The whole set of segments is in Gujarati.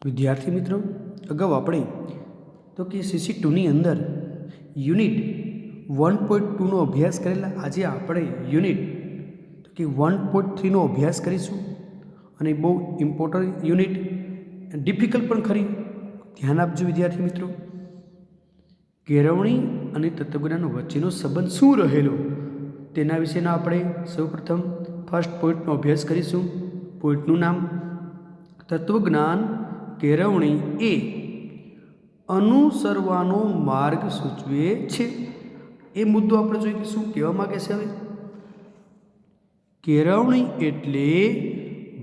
વિદ્યાર્થી મિત્રો, અગાઉ આપણે તો કે CC2ની અંદર યુનિટ 1.2નો અભ્યાસ કરેલા. આજે આપણે યુનિટ તો કે 1.3નો અભ્યાસ કરીશું અને બહુ ઇમ્પોર્ટન્ટ યુનિટ, ડિફિકલ્ટ પણ ખરી. ધ્યાન આપજો વિદ્યાર્થી મિત્રો. કેળવણી અને તત્વજ્ઞાન વચ્ચેનો સંબંધ શું રહેલો તેના વિશેના આપણે સૌપ્રથમ ફર્સ્ટ પોઈન્ટનો અભ્યાસ કરીશું. પોઈન્ટનું નામ તત્વજ્ઞાન કેળવણી એ અનુસરવાનો માર્ગ સૂચવે છે. એ મુદ્દો આપણે જોઈએ કે શું કહેવા માગે છે. હવે કેળવણી એટલે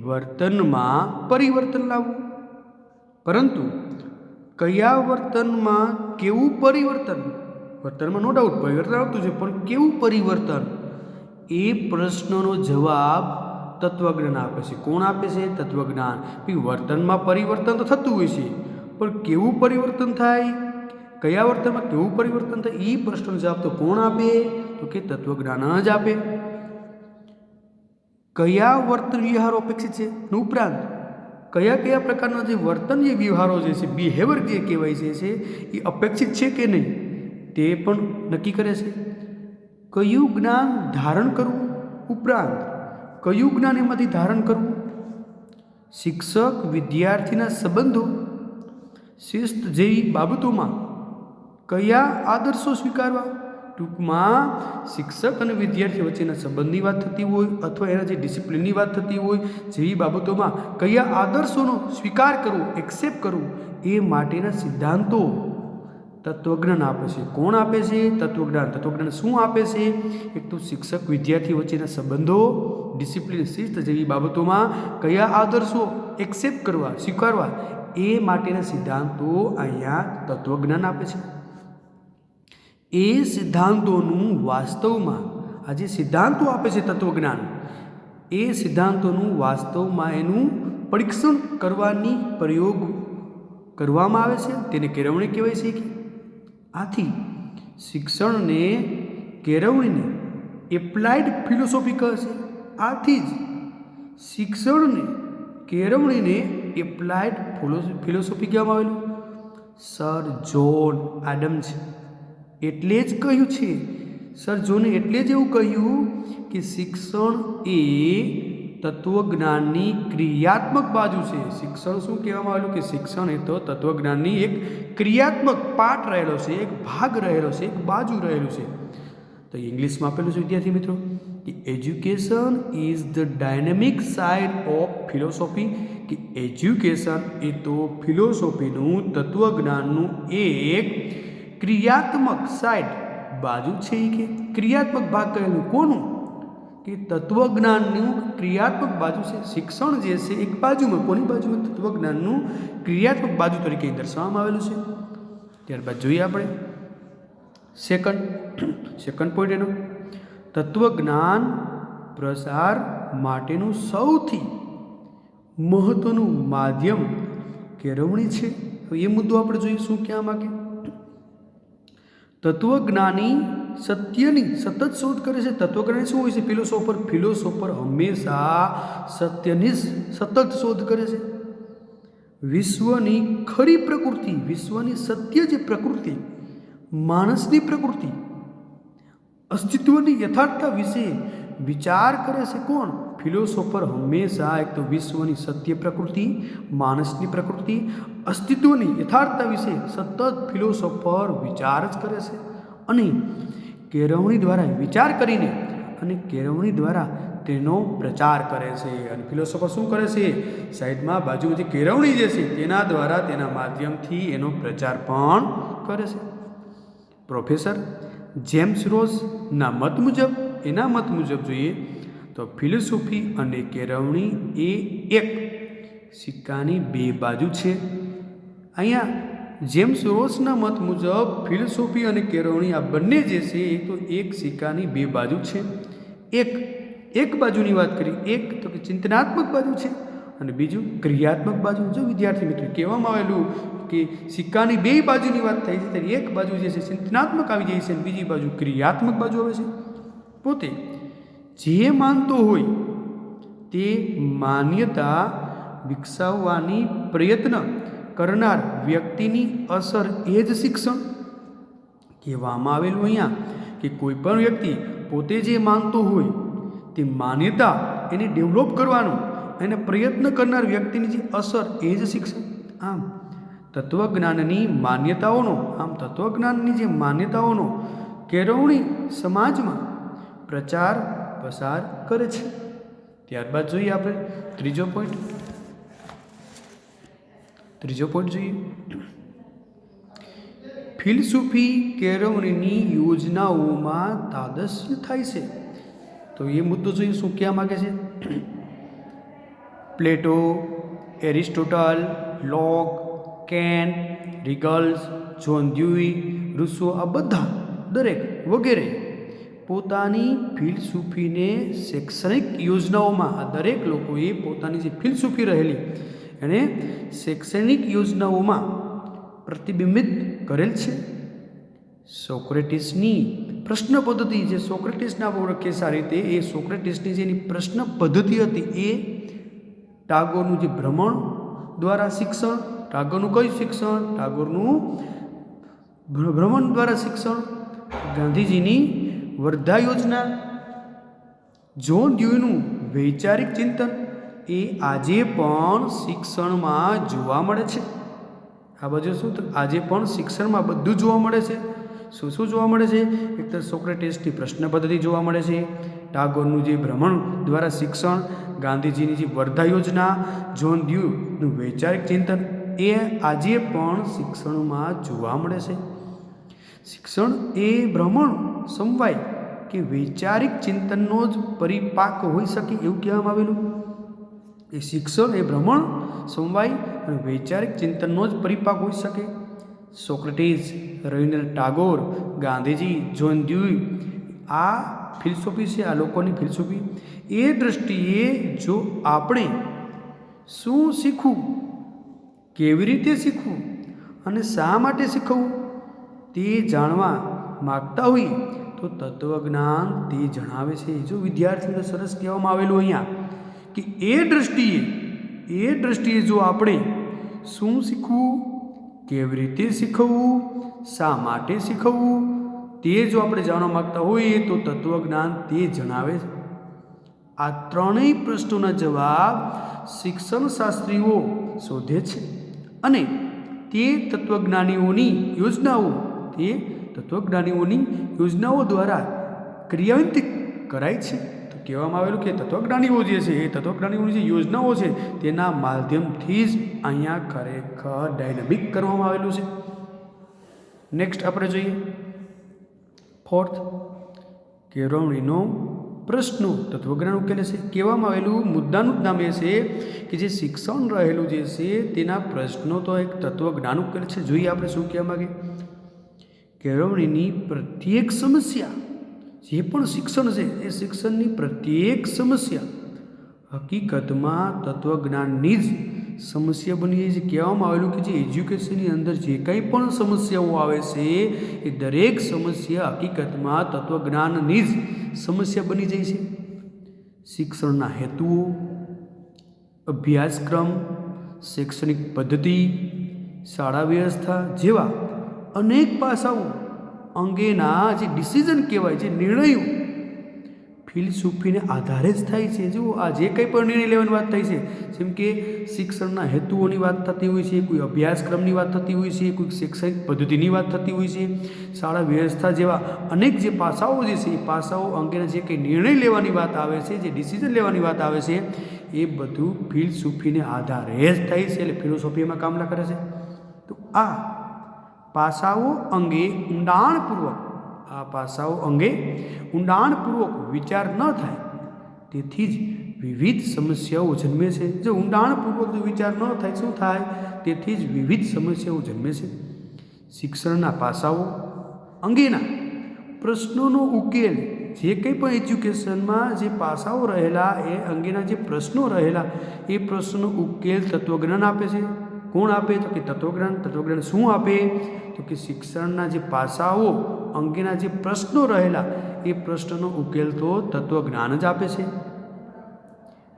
વર્તનમાં પરિવર્તન લાવવું, પરંતુ કયા વર્તનમાં કેવું પરિવર્તન? વર્તનમાં નો ડાઉટ પરિવર્તન આવતું છે, પણ કેવું પરિવર્તન એ પ્રશ્નનો જવાબ તત્વજ્ઞાન આપે છે. કોણ આપે છે? તત્વજ્ઞાન. વર્તનમાં પરિવર્તન તો થતું હોય છે, પણ કેવું પરિવર્તન થાય, કયા વર્તનમાં કેવું પરિવર્તન થાય, એ પ્રશ્નનો જવાબ તો કોણ આપે? તો કે તત્વજ્ઞાન જ આપે. કયા વર્તન વ્યવહારો અપેક્ષિત છે ઉપરાંત કયા કયા પ્રકારના જે વર્તન જે વ્યવહારો જે છે, બિહેવિયર જે કહેવાય છે, એ અપેક્ષિત છે કે નહીં તે પણ નક્કી કરે છે. કયું જ્ઞાન ધારણ કરવું ઉપરાંત કયું જ્ઞાન એમાંથી ધારણ કરવું, શિક્ષક વિદ્યાર્થીના સંબંધો, શિસ્ત જેવી બાબતોમાં કયા આદર્શો સ્વીકારવા. ટૂંકમાં શિક્ષક અને વિદ્યાર્થી વચ્ચેના સંબંધની વાત થતી હોય અથવા એના જે ડિસિપ્લિનની વાત થતી હોય, જેવી બાબતોમાં કયા આદર્શોનો સ્વીકાર કરવો, એક્સેપ્ટ કરવું, એ માટેના સિદ્ધાંતો તત્વજ્ઞાન આપે છે. કોણ આપે છે? તત્વજ્ઞાન. તત્વજ્ઞાન શું આપે છે? એક તો શિક્ષક વિદ્યાર્થી વચ્ચેના સંબંધો, ડિસિપ્લિન, શિસ્ત જેવી બાબતોમાં કયા આદર્શો એક્સેપ્ટ કરવા, સ્વીકારવા, એ માટેના સિદ્ધાંતો અહીંયા તત્વજ્ઞાન આપે છે. એ સિદ્ધાંતોનું વાસ્તવમાં આ જે સિદ્ધાંતો આપે છે તત્વજ્ઞાન, એ સિદ્ધાંતોનું વાસ્તવમાં એનું પરીક્ષણ કરવાની પ્રયોગ કરવામાં આવે છે. તેને કેળવણી કહેવાય છે. આથી શિક્ષણને, કેળવણીને એપ્લાઇડ ફિલોસોફી કહે છે. આથી જ શિક્ષણને, કેળવણીને એપ્લાઇડ ફિલોસોફી કહેવામાં આવેલું. સર જ્હોન એડમ્સ એટલે જ કહ્યું છે, સર જ્હોને એટલે જ એવું કહ્યું કે શિક્ષણ એ તત્વજ્ઞાનની ક્રિયાત્મક બાજુ છે. શિક્ષણ શું કહેવામાં આવેલું કે શિક્ષણ એ તો તત્વજ્ઞાનની એક ક્રિયાત્મક પાર્ટ રહેલો છે, એક ભાગ રહેલો છે, એક બાજુ રહેલું છે. તો ઇંગ્લિશમાં આપેલું છે વિદ્યાર્થી મિત્રો કે education is the dynamic side of philosophy. કે એજ્યુકેશન એ તો ફિલોસોફીનું, તત્વજ્ઞાનનું એક ક્રિયાત્મક સાઇડ બાજુ છે. કે ક્રિયાત્મક ભાગ કહેલું કોનું? કે તત્વજ્ઞાનનું ક્રિયાત્મક બાજુ છે. શિક્ષણ જે છે એક બાજુમાં, કોની બાજુમાં? તત્વજ્ઞાનનું ક્રિયાત્મક બાજુ તરીકે દર્શાવવામાં આવેલું છે. ત્યારબાદ જોઈએ આપણે સેકન્ડ પોઈન્ટ એનો તત્વજ્ઞાન પ્રસાર માટેનું સૌથી મહત્વનું માધ્યમ કેળવણી છે. એ મુદ્દો આપણે જોઈએ શું કહેવા માંગે. તત્વજ્ઞાની સત્યની સતત શોધ કરે છે. તત્વજ્ઞાની શું હોય છે? ફિલોસોફર હંમેશા સત્યની સતત શોધ કરે છે. વિશ્વની ખરી પ્રકૃતિ, વિશ્વની સત્ય જે પ્રકૃતિ, માણસની પ્રકૃતિ, અસ્તિત્વની યથાર્થતા વિશે વિચાર કરે છે. કોણ? ફિલોસોફર હંમેશા એક તો વિશ્વની સત્ય પ્રકૃતિ, માણસની પ્રકૃતિ, અસ્તિત્વની યથાર્થતા વિશે સતત ફિલોસોફર વિચાર જ કરે છે. અને કેળવણી દ્વારા વિચાર કરીને અને કેળવણી દ્વારા તેનો પ્રચાર કરે છે. અને ફિલોસોફર શું કરે છે? સાઈડમાં બાજુમાં જે કેળવણી જે છે તેના દ્વારા, તેના માધ્યમથી એનો પ્રચાર પણ કરે છે. પ્રોફેસર જેમ્સ રોસના મત મુજબ, એના મત મુજબ જોઈએ તો ફિલોસોફી અને કેળવણી એ એક સિક્કાની બે બાજુ છે. અહીંયા જેમ્સ રોસના મત મુજબ ફિલોસોફી અને કેળવણી આ બંને જે છે એ તો એક સિક્કાની બે બાજુ છે. એક બાજુની વાત કરી, એક તો કે ચિંતનાત્મક બાજુ છે અને બીજું ક્રિયાત્મક બાજુ. જો વિદ્યાર્થી મિત્રો કહેવામાં આવેલું કે સિક્કાની બે બાજુની વાત થઈ છે, ત્યારે એક બાજુ જે છે ચિંતનાત્મક આવી જાય છે અને બીજી બાજુ ક્રિયાત્મક બાજુ આવે છે. પોતે જે માનતો હોય તે માન્યતા વિકસાવવાની પ્રયત્ન કરનાર વ્યક્તિની અસર એ જ શિક્ષણ કહેવામાં આવેલું અહીંયા કે કોઈ પણ વ્યક્તિ પોતે જે માનતો હોય તે માન્યતા એને ડેવલપ કરવાનું એને પ્રયત્ન કરનાર વ્યક્તિની જે અસર એ જ શિક્ષણ. આમ તત્વજ્ઞાનની માન્યતાઓનો કેળવણી સમાજમાં પ્રચાર પ્રસાર કરે છે. ત્યારબાદ જોઈએ આપણે ત્રીજો પોઈન્ટ જોઈએ. ફિલસૂફી કેળવણીની યોજનાઓમાં તાદસ્ય થાય છે. તો એ મુદ્દો જોઈએ, શું કહેવા માગે છે? પ્લેટો, એરિસ્ટોટલ, લોક, કેન્ટ, રિગલ્સ, જોન ડ્યુઈ, રૂસો, આ બધા દરેક વગેરે પોતાની ફિલસૂફીને શૈક્ષણિક યોજનાઓમાં, આ દરેક લોકોએ પોતાની જે ફિલસૂફી રહેલી એને શૈક્ષણિક યોજનાઓમાં પ્રતિબિંબિત કરેલ છે. સોક્રેટિસની પ્રશ્ન પદ્ધતિ, જે સોક્રેટિસને આપણે ઓળખીએ સારી રીતે, એ સોક્રેટિસની જેની પ્રશ્ન પદ્ધતિ હતી એ ટાગોરનું જે ભ્રમણ દ્વારા શિક્ષણ, ટાગોરનું કયું શિક્ષણ? ટાગોરનું ભ્રમણ દ્વારા શિક્ષણ, ગાંધીજીની વર્ધા યોજના, જોન ડ્યુઈનું વૈચારિક ચિંતન એ આજે પણ શિક્ષણમાં જોવા મળે છે. આ બાજુ શું? આજે પણ શિક્ષણમાં બધું જોવા મળે છે. શું જોવા મળે છે? એક તો સોક્રેટિસની પ્રશ્ન પદ્ધતિ જોવા મળે છે, ટાગોરનું જે ભ્રમણ દ્વારા શિક્ષણ, ગાંધીજીની જે વર્ધા યોજના, જોન ડ્યુઈનું વૈચારિક ચિંતન એ આજે પણ શિક્ષણમાં જોવા મળે છે. શિક્ષણ એ ભ્રમણ, સમવાય કે વૈચારિક ચિંતનનો જ પરિપાક હોઈ શકે એવું કહેવામાં આવેલું. એ શિક્ષણ એ ભ્રમણ, સમવાય અને વૈચારિક ચિંતનનો જ પરિપાક હોઈ શકે. Socrates, Rabindranath Tagore, Gandhiji, John Dewey, આ ફિલસૂફી છે, આ લોકોની ફિલસૂફી. એ દૃષ્ટિએ જો આપણે શું શીખવું, કેવી રીતે શીખવું અને શા માટે શીખવું તે જાણવા માગતા હોઈએ તો તત્વજ્ઞાન તે જણાવે છે. જો વિદ્યાર્થીઓને સરસ કહેવામાં આવેલું અહીંયા કે એ દૃષ્ટિએ જો આપણે શું શીખવું, કેવી રીતે શીખવવું, શા માટે શીખવવું તે જો આપણે જાણવા માગતા હોઈએ તો તત્વજ્ઞાન તે જણાવે છે. આ ત્રણેય પ્રશ્નોના જવાબ શિક્ષણ શાસ્ત્રીઓ શોધે છે અને તે તત્વજ્ઞાનીઓની યોજનાઓ દ્વારા ક્રિયાન્વિત કરાય છે. તો કહેવામાં આવેલું કે તત્વજ્ઞાનીઓ જે છે એ તત્વજ્ઞાનીઓની જે યોજનાઓ છે તેના માધ્યમથી જ અહીંયા ખરેખર ડાયનેમિક કરવામાં આવેલું છે. નેક્સ્ટ આપણે જોઈએ ફોર્થ, કેળવણીનો પ્રશ્નો તત્વજ્ઞાન ઉકેલે છે. કહેવામાં આવેલું મુદ્દાનું જ નામ એ છે કે જે શિક્ષણ રહેલું જે છે તેના પ્રશ્નો તો એક તત્વજ્ઞાન ઉકેલે છે. જોઈએ આપણે શું કહેવા માગે. કેળવણીની પ્રત્યેક સમસ્યા, જે પણ શિક્ષણ છે એ શિક્ષણની પ્રત્યેક સમસ્યા હકીકતમાં તત્વજ્ઞાનની જ સમસ્યા બની જાય છે. કહેવામાં આવેલું કે જે એજ્યુકેશનની અંદર જે કંઈ પણ સમસ્યાઓ આવે છે એ દરેક સમસ્યા હકીકતમાં તત્વજ્ઞાનની જ સમસ્યા બની જાય છે. શિક્ષણના હેતુઓ, અભ્યાસક્રમ, શૈક્ષણિક પદ્ધતિ, શાળા વ્યવસ્થા જેવા અનેક પાસાઓ અંગેના જે ડિસિઝન કહેવાય, જે નિર્ણયો ફિલસૂફીને આધારે જ થાય છે. જુઓ, આ જે કંઈ પણ નિર્ણય લેવાની વાત થાય છે, જેમ કે શિક્ષણના હેતુઓની વાત થતી હોય છે, કોઈ અભ્યાસક્રમની વાત થતી હોય છે, કોઈ શૈક્ષણિક પદ્ધતિની વાત થતી હોય છે, શાળા વ્યવસ્થા જેવા અનેક જે પાસાઓ જે છે એ પાસાઓ અંગેના જે કંઈ નિર્ણય લેવાની વાત આવે છે, જે ડિસિઝન લેવાની વાત આવે છે, એ બધું ફિલસૂફીને આધારે જ થાય છે. એટલે ફિલોસોફી એમાં કામ કરે છે. તો આ પાસાઓ અંગે ઊંડાણપૂર્વક વિચાર ન થાય તેથી જ વિવિધ સમસ્યાઓ જન્મે છે. જો ઊંડાણપૂર્વક વિચાર ન થાય શું થાય? તેથી જ વિવિધ સમસ્યાઓ જન્મે છે. શિક્ષણના પાસાઓ અંગેના પ્રશ્નોનો ઉકેલ, જે કંઈ પણ એજ્યુકેશનમાં જે પાસાઓ રહેલા એ અંગેના જે પ્રશ્નો રહેલા એ પ્રશ્નનો ઉકેલ તત્વજ્ઞાન આપે છે. કોણ આપે? તો કે તત્વજ્ઞાન. તત્વજ્ઞાન શું આપે? તો કે શિક્ષણના જે પાસાઓ અંગેના જે પ્રશ્નો રહેલા એ પ્રશ્નનો ઉકેલ તો તત્વજ્ઞાન જ આપે છે.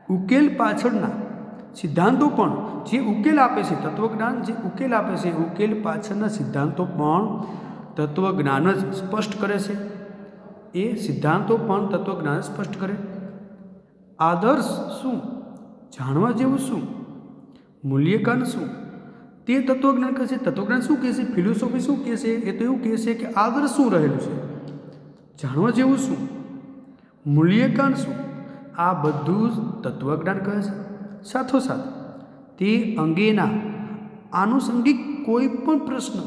ઉકેલ પાછળના સિદ્ધાંતો પણ જે ઉકેલ આપે છે, તત્વજ્ઞાન જે ઉકેલ આપે છે, ઉકેલ પાછળના સિદ્ધાંતો પણ તત્વજ્ઞાન જ સ્પષ્ટ કરે છે. એ સિદ્ધાંતો પણ તત્વજ્ઞાન સ્પષ્ટ કરે. આદર્શ શું, જાણવા જેવું શું, મૂલ્યકાન શું, તે તત્વજ્ઞાન કહે છે. તત્વજ્ઞાન શું કહે છે, ફિલોસોફી શું કહે છે, એ તો એવું કહે છે કે આદર્શ શું રહેલું છે, જાણવા જેવું શું, મૂલ્યકાન શું, આ બધું જ તત્વજ્ઞાન કહે છે. સાથોસાથ તે અંગેના આનુષંગિક કોઈ પણ પ્રશ્ન,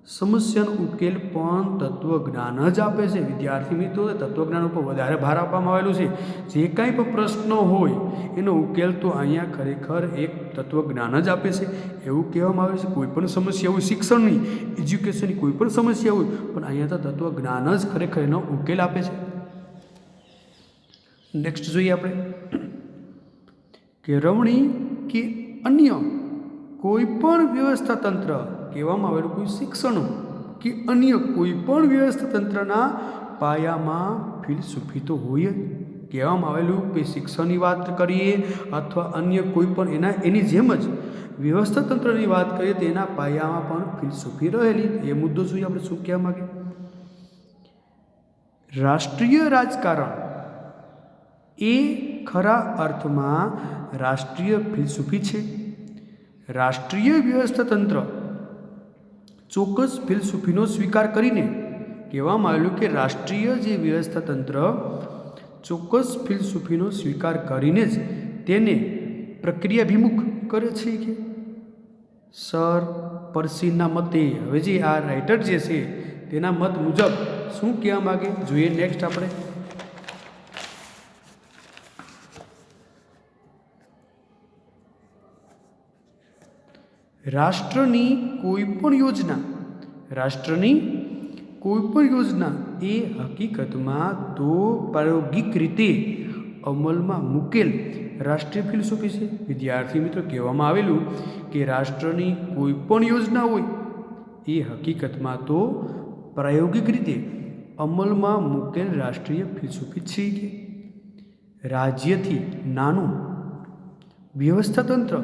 સમસ્યાનો ઉકેલ પણ તત્વજ્ઞાન જ આપે છે. વિદ્યાર્થી મિત્રો, તત્વજ્ઞાન ઉપર વધારે ભાર આપવામાં આવેલું છે. જે કાંઈ પણ પ્રશ્નો હોય એનો ઉકેલ તો અહીંયા ખરેખર એક તત્વજ્ઞાન જ આપે છે. એવું કહેવામાં આવે છે કોઈ પણ સમસ્યા હોય, શિક્ષણની, એજ્યુકેશનની કોઈ પણ સમસ્યા હોય, પણ અહીંયા તો તત્વજ્ઞાન જ ખરેખર એનો ઉકેલ આપે છે. નેક્સ્ટ જોઈએ આપણે, કેળવણી કે અન્ય કોઈ પણ વ્યવસ્થા તંત્ર, કહેવામાં આવેલું કોઈ શિક્ષણ કે અન્ય કોઈ પણ વ્યવસ્થા તંત્રના પાયામાં ફિલસૂફી તો હોય જ. કહેવામાં આવેલું કે શિક્ષણની વાત કરીએ અથવા અન્ય કોઈ પણ એની જેમ જ વ્યવસ્થા તંત્રની વાત કરીએ તેના પાયામાં પણ ફિલસૂફી રહેલી. એ મુદ્દો જોઈએ આપણે શું કહેવા માગે. રાષ્ટ્રીય રાજકારણ એ ખરા અર્થમાં રાષ્ટ્રીય ફિલસૂફી છે. રાષ્ટ્રીય વ્યવસ્થા તંત્ર ચોક્કસ ફિલસૂફીનો સ્વીકાર કરીને, કહેવામાં આવેલું કે રાષ્ટ્રીય જે વ્યવસ્થા તંત્ર ચોક્કસ ફિલસૂફીનો સ્વીકાર કરીને જ તેને પ્રક્રિયાભિમુખ કરે છે. કે સર પર્સીના મતે, હવે જે આ રાઇટર જે છે તેના મત મુજબ શું કહેવા માગે જોઈએ. નેક્સ્ટ આપણે, રાષ્ટ્રની કોઈ પણ યોજના એ હકીકતમાં તો પ્રાયોગિક રીતે અમલમાં મૂકેલ રાષ્ટ્રીય ફિલસૂફી છે. વિદ્યાર્થી મિત્રો, કહેવામાં આવેલું કે રાષ્ટ્રની કોઈ પણ યોજના હોય એ હકીકતમાં તો પ્રાયોગિક રીતે અમલમાં મૂકેલ રાષ્ટ્રીય ફિલસૂફી છે. કે રાજ્યથી નાનું વ્યવસ્થા તંત્ર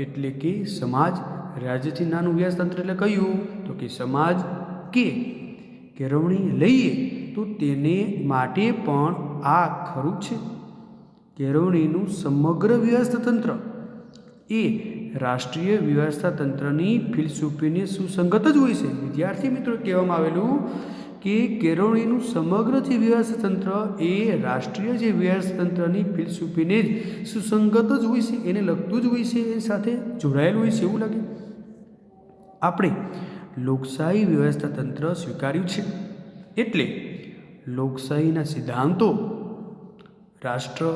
એટલે કે સમાજ, રાજ્યથી નાનું વ્યવસ્થા તંત્ર એટલે કયું, તો કે સમાજ. કે કેળવણી લઈએ તો તેને માટે પણ આ ખરું છે. કેળવણીનું સમગ્ર વ્યવસ્થા તંત્ર એ રાષ્ટ્રીય વ્યવસ્થા તંત્રની ફિલસૂફીને સુસંગત જ હોય છે. વિદ્યાર્થી મિત્રો, કહેવામાં આવેલું કે કેળવણીનું સમગ્ર જે વ્યવસ્થા તંત્ર એ રાષ્ટ્રીય જે વ્યવસ્થા તંત્રની ફિલસૂફીને જ સુસંગત જ હોય છે, એને લગતું જ હોય છે, એની સાથે જોડાયેલું હોય છે એવું લાગે. આપણે લોકશાહી વ્યવસ્થા તંત્ર સ્વીકાર્યું છે એટલે લોકશાહીના સિદ્ધાંતો રાષ્ટ્ર,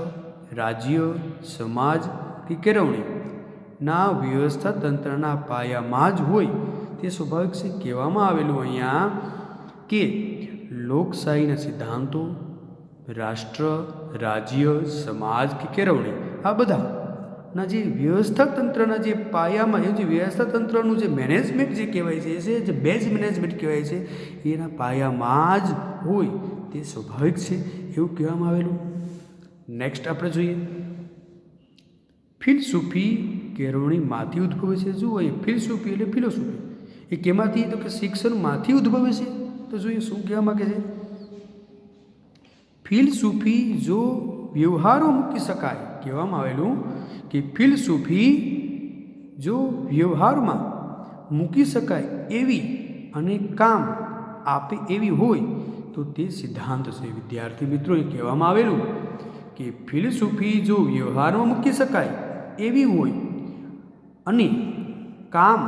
રાજ્ય, સમાજ કે કેળવણીના વ્યવસ્થા તંત્રના પાયામાં જ હોય તે સ્વાભાવિક છે. કહેવામાં આવેલું અહીંયા કે લોકશાહીના સિદ્ધાંતો રાષ્ટ્ર, રાજ્ય, સમાજ કે કેળવણી આ બધાના જે વ્યવસ્થા તંત્રના જે પાયામાં, એ જે વ્યવસ્થા તંત્રનું જે મેનેજમેન્ટ જે કહેવાય છે, જે બેઝ મેનેજમેન્ટ કહેવાય છે, એના પાયામાં જ હોય તે સ્વાભાવિક છે એવું કહેવામાં આવેલું. નેક્સ્ટ આપણે જોઈએ, ફિલસૂફી કેળવણીમાંથી ઉદ્ભવે છે. જુઓ, એ ફિલસૂફી એટલે ફિલોસોફી એ કેમાંથી, તો કે શિક્ષણમાંથી ઉદ્ભવે છે. તો જોઈએ શું કહેવા માગે છે. ફિલસૂફી જો વ્યવહારો મૂકી શકાય, કહેવામાં આવેલું કે ફિલસૂફી જો વ્યવહારમાં મૂકી શકાય એવી અને કામ આપે એવી હોય તો તે સિદ્ધાંત છે. વિદ્યાર્થી મિત્રો, એ કહેવામાં આવેલું કે ફિલસૂફી જો વ્યવહારમાં મૂકી શકાય એવી હોય અને કામ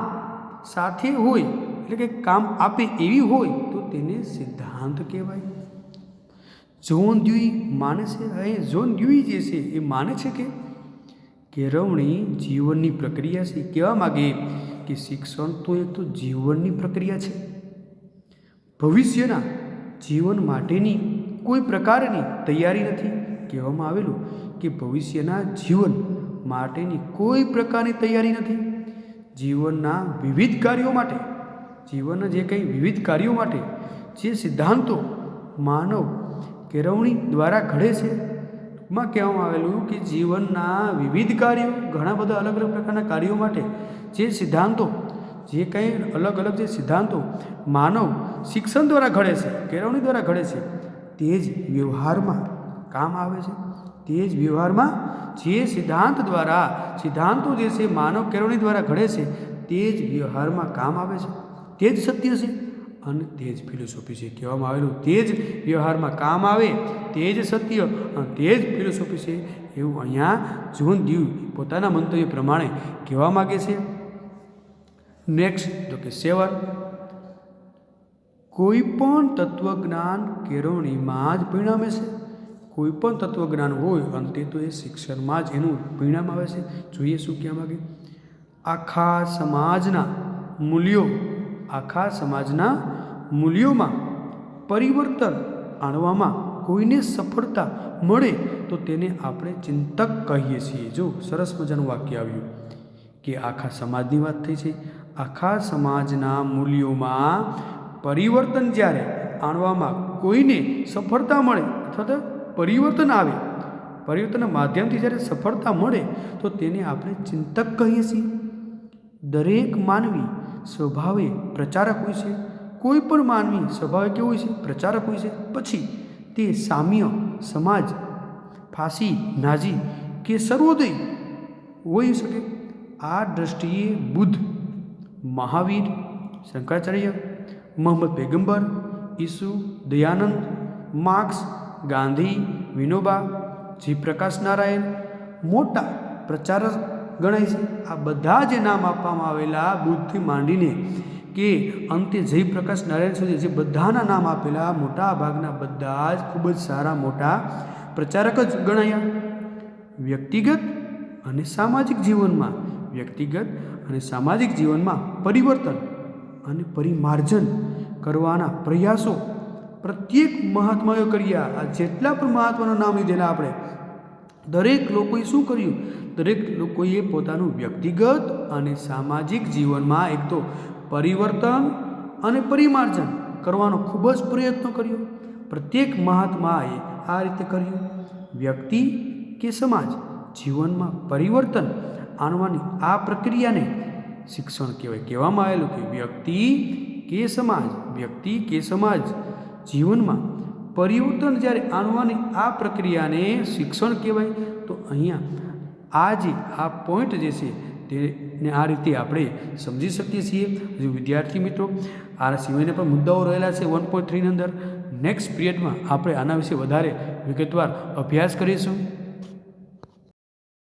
સાથે હોય, એટલે કે કામ આપે એવી હોય તો તેને સિદ્ધાંત કહેવાય. જ્હોન ડ્યુઈ માને છે, અહીં જ્હોન ડ્યુઈ જે છે એ માને છે કે કેળવણી જીવનની પ્રક્રિયા છે. કહેવા માગે કે શિક્ષણ તો એક તો જીવનની પ્રક્રિયા છે. ભવિષ્યના જીવન માટેની કોઈ પ્રકારની તૈયારી નથી. કહેવામાં આવેલું કે ભવિષ્યના જીવન માટેની કોઈ પ્રકારની તૈયારી નથી. જીવનના વિવિધ કાર્યો માટે, જીવનના જે કંઈ વિવિધ કાર્યો માટે જે સિદ્ધાંતો માનવ કેળવણી દ્વારા ઘડે છે, માં કહેવામાં આવેલું કે જીવનના વિવિધ કાર્યો, ઘણા બધા અલગ અલગ પ્રકારના કાર્યો માટે જે સિદ્ધાંતો, જે કંઈ અલગ અલગ જે સિદ્ધાંતો માનવ શિક્ષણ દ્વારા ઘડે છે, કેળવણી દ્વારા ઘડે છે, તે જ વ્યવહારમાં કામ આવે છે. તે જ વ્યવહારમાં જે સિદ્ધાંતો જે છે માનવ કેળવણી દ્વારા ઘડે છે, તે જ વ્યવહારમાં કામ આવે છે. તે જ સત્ય છે અને તે જ ફિલોસોફી છે. કહેવામાં આવેલું તે જ વ્યવહારમાં કામ આવે, તે જ સત્ય અને તે જ ફિલોસોફી છે, એવું અહીંયા જ્હોન ડ્યુ પોતાના મંતવ્ય પ્રમાણે કહેવા માગે છે. નેક્સ્ટ તો કે 7, કોઈ પણ તત્વજ્ઞાન કેળવણીમાં જ પરિણામે છે. કોઈ પણ તત્વજ્ઞાન હોય અંતે તો એ શિક્ષણમાં જ એનું પરિણામ આવે છે. જોઈએ શું કહેવા માગે. આખા સમાજના મૂલ્યોમાં પરિવર્તન આણવામાં કોઈને સફળતા મળે તો તેને આપણે ચિંતક કહીએ છીએ. જો સરસ મજાનું વાક્ય આવ્યું કે આખા સમાજની વાત થઈ છે. આખા સમાજના મૂલ્યોમાં પરિવર્તન જ્યારે આણવામાં કોઈને સફળતા મળે અથવા તો પરિવર્તન આવે, પરિવર્તનના માધ્યમથી જ્યારે સફળતા મળે તો તેને આપણે ચિંતક કહીએ છીએ. દરેક માનવી સ્વભાવે પ્રચારક હોય છે. કોઈ પણ માનવી સ્વભાવે કેવું હોય છે? પ્રચારક હોય છે. પછી તે સામ્ય, સમાજ, ફાસી, નાજી કે સર્વોદય હોઈ શકે. આ દ્રષ્ટિએ બુદ્ધ, મહાવીર, શંકરાચાર્ય, મોહમ્મદ પૈગંબર, ઈસુ, દયાનંદ, માર્ક્સ, ગાંધી, વિનોબા, જી પ્રકાશ નારાયણ મોટા પ્રચારક ગણાય છે. આ બધા જે નામ આપવામાં આવેલા બુદ્ધથી માંડીને કે અંતે જયપ્રકાશ નારાયણ સુધી જે બધાના નામ આપેલા મોટા ભાગના બધા જ ખૂબ જ સારા મોટા પ્રચારક જ ગણાયા. વ્યક્તિગત અને સામાજિક જીવનમાં પરિવર્તન અને પરિમાર્જન કરવાના પ્રયાસો પ્રત્યેક મહાત્માઓએ કર્યા. આ જેટલા પણ મહાત્માના નામ લીધેલા આપણે, દરેક લોકોએ શું કર્યું? દરેક લોકોએ પોતાનું વ્યક્તિગત અને સામાજિક જીવનમાં એક તો પરિવર્તન અને પરિમાર્જન કરવાનો ખૂબ જ પ્રયત્ન કર્યો. પ્રત્યેક મહાત્માએ આ રીતે કર્યું. વ્યક્તિ કે સમાજ જીવનમાં પરિવર્તન આણવાની આ પ્રક્રિયાને શિક્ષણ કહેવાય. કહેવામાં આવેલું કે વ્યક્તિ કે સમાજ જીવનમાં પરિવર્તન જ્યારે આણવાની આ પ્રક્રિયાને શિક્ષણ કહેવાય. તો અહીંયા આ પોઈન્ટ જે છે તેને આ રીતે આપણે સમજી શકીએ છીએ. જો વિદ્યાર્થી મિત્રો આ સિવાયના પણ મુદ્દાઓ રહેલા છે 1.3 ની અંદર. નેક્સ્ટ પિરિયડમાં આપણે આના વિશે વધારે વિગતવાર અભ્યાસ કરીશું.